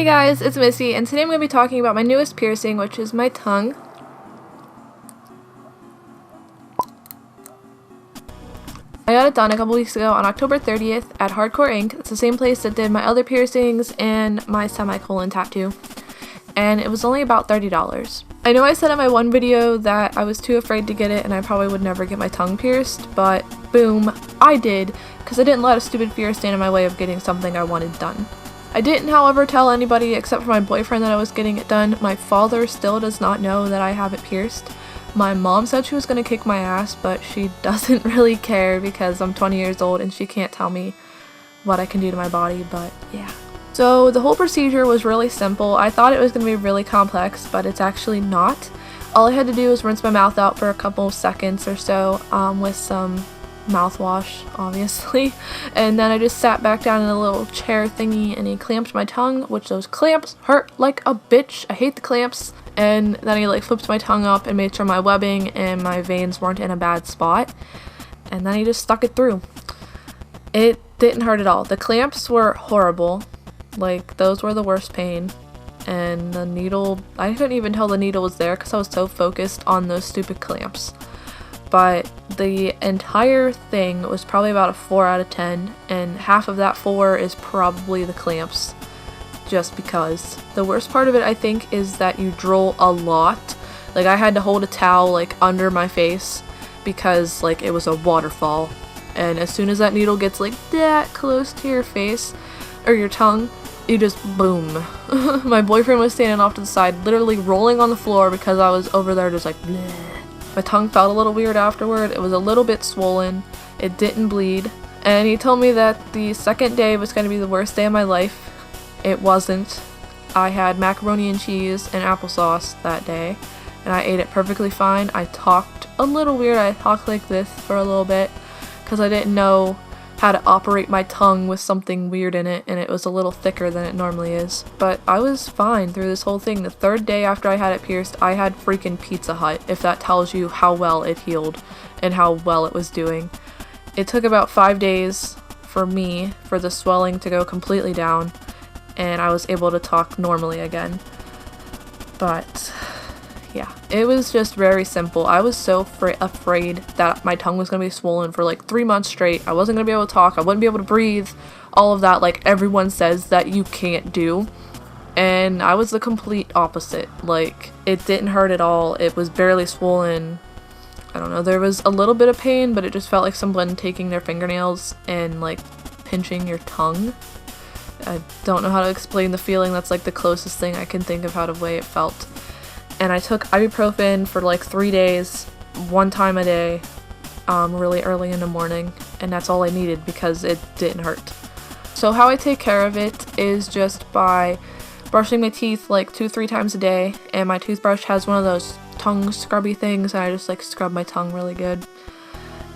Hey guys, it's Missy, and today I'm going to be talking about my newest piercing, which is my tongue. I got it done a couple weeks ago on October 30th at Hardcore Ink. It's the same place that did my other piercings and my semicolon tattoo. And it was only about $30. I know I said in my one video that I was too afraid to get it and I probably would never get my tongue pierced, but boom, I did, because I didn't let a stupid fear stand in my way of getting something I wanted done. I didn't, however, tell anybody except for my boyfriend that I was getting it done. My father still does not know that I have it pierced. My mom said she was going to kick my ass, but she doesn't really care because I'm 20 years old and she can't tell me what I can do to my body, but yeah. So the whole procedure was really simple. I thought it was going to be really complex, but it's actually not. All I had to do was rinse my mouth out for a couple seconds or so with some mouthwash, obviously, and then I just sat back down in a little chair thingy and he clamped my tongue, which those clamps hurt like a bitch. I hate the clamps. And then he like flipped my tongue up and made sure my webbing and my veins weren't in a bad spot, and then he just stuck it through. It didn't hurt at all. The clamps were horrible, like those were the worst pain, and the needle, I couldn't even tell the needle was there because I was so focused on those stupid clamps. But the entire thing was probably about a 4 out of 10, and half of that 4 is probably the clamps, just because. The worst part of it, I think, is that you drool a lot. Like, I had to hold a towel like under my face because like it was a waterfall, and as soon as that needle gets like that close to your face or your tongue, you just boom. My boyfriend was standing off to the side literally rolling on the floor because I was over there just like bleh. My tongue felt a little weird afterward. It was a little bit swollen. It didn't bleed. And he told me that the second day was going to be the worst day of my life. It wasn't. I had macaroni and cheese and applesauce that day, and I ate it perfectly fine. I talked a little weird. I talked like this for a little bit because I didn't know how to operate my tongue with something weird in it, and it was a little thicker than it normally is. But I was fine through this whole thing. The third day after I had it pierced, I had freaking Pizza Hut, if that tells you how well it healed and how well it was doing. It took about 5 days for me for the swelling to go completely down, and I was able to talk normally again. But yeah, it was just very simple. I was so afraid that my tongue was going to be swollen for like 3 months straight. I wasn't going to be able to talk. I wouldn't be able to breathe. All of that, like everyone says that you can't do. And I was the complete opposite. Like, it didn't hurt at all. It was barely swollen. I don't know. There was a little bit of pain, but it just felt like someone taking their fingernails and like pinching your tongue. I don't know how to explain the feeling. That's like the closest thing I can think of how the way it felt. And I took ibuprofen for like 3 days, 1 time a day, really early in the morning, and that's all I needed because it didn't hurt. So how I take care of it is just by brushing my teeth like 2-3 times a day, and my toothbrush has one of those tongue scrubby things, and I just like scrub my tongue really good.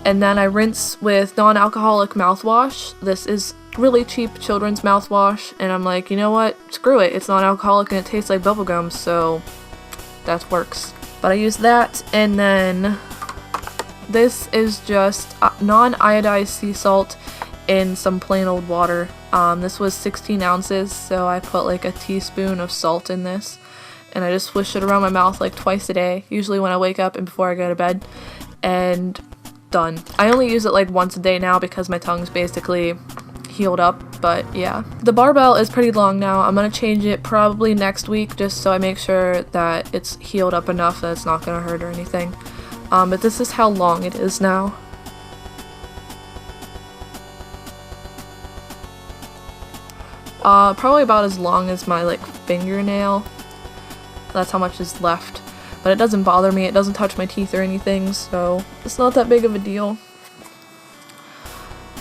And then I rinse with non-alcoholic mouthwash. This is really cheap children's mouthwash, and I'm like, you know what, screw it, it's non-alcoholic and it tastes like bubblegum, so that works. But I use that, and then this is just non-iodized sea salt in some plain old water. This was 16 ounces, so I put like a teaspoon of salt in this, and I just swish it around my mouth like twice a day, usually when I wake up and before I go to bed, and done. I only use it like once a day now because my tongue's basically healed up, but yeah. The barbell is pretty long now. I'm gonna change it probably next week just so I make sure that it's healed up enough that it's not gonna hurt or anything. But this is how long it is now. Probably about as long as my like fingernail. That's how much is left. But it doesn't bother me. It doesn't touch my teeth or anything, so it's not that big of a deal.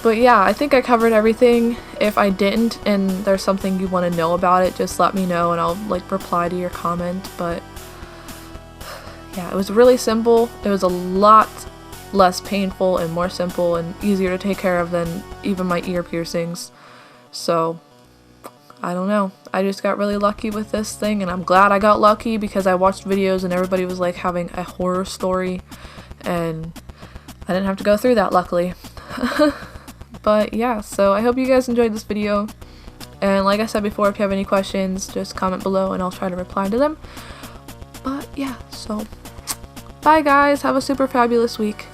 But yeah, I think I covered everything. If I didn't and there's something you want to know about it, just let me know and I'll like reply to your comment. But yeah, it was really simple. It was a lot less painful and more simple and easier to take care of than even my ear piercings. So I don't know. I just got really lucky with this thing, and I'm glad I got lucky because I watched videos and everybody was like having a horror story, and I didn't have to go through that, luckily. But yeah, so I hope you guys enjoyed this video. And like I said before, if you have any questions, just comment below and I'll try to reply to them. But yeah, so bye guys, have a super fabulous week.